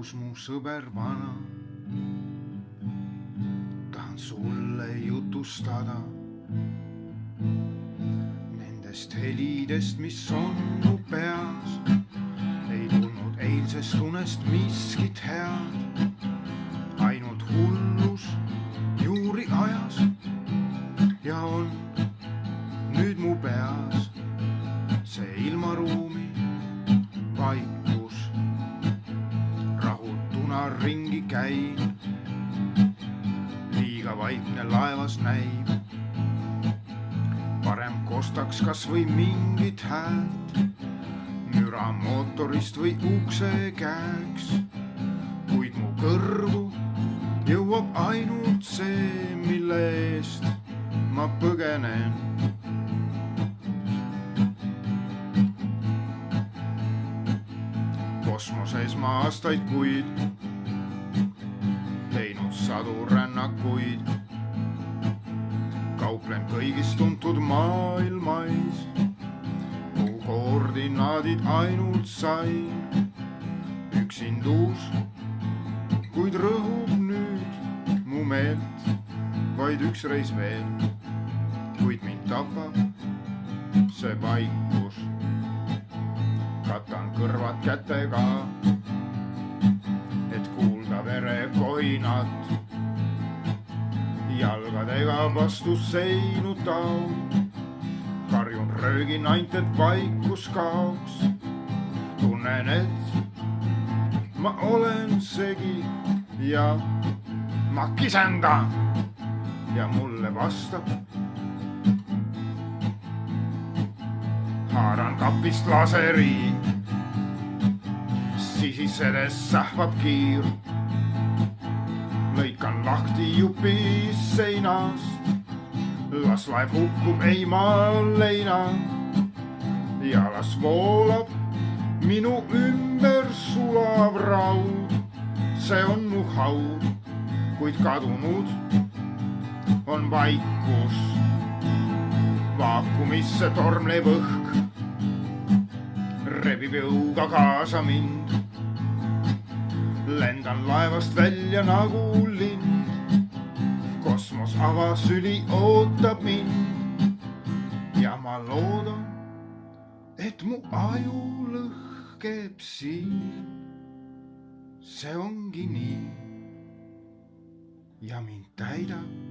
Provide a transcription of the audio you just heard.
kus mu sõber vana. Tahan sulle jutustada nendest helidest, mis on mu peas. Ei tulnud eilsest unest miskit head, ainult hullus juuri ajas ja on nüüd mu peas see ilmaruumi vaikus. Rahutuna ringi käin, liiga vaikne laevas näib. Parem kostaks kas või mingit häält, müra mootorist või ukse käeks, kuid mu kõrvu jõuab ainult see, mille eest ma põgenen. Kosmoses ma aastaid kuid teinud sadu rännakuid, kauplen kõigist tuntud maailmais, kuhu koordinaadid ainult sain. Üksindus, kuid rõhub nüüd mu meelt vaid üks reis veel, kuid mind tapab see vaikus. Katan kõrvad kätega, et kuulda vere kohinat. Jalgadega vastu seinu taun, karjun röögin ainult, et vaikus kaoks. Tunnen, et ma olen segi ja ma kisendan ja mulle vastab. Haaran kapist laseri, sisisedes sähvab kiir. Lõikan lahti jupi seinast, las laev hukkub eimal leina ja las voolab minu ümber sulav raud. See on mu haud, kuid kadunud on vaikus. Vaakumisse tormlev õhk rebib jõuga kaasa mind. Lendan laevast välja nagu lind, kosmos avasüli ootab mind. Ja ma loodan, et mu aju lõhkeb siin. See ongi nii ja mind täidab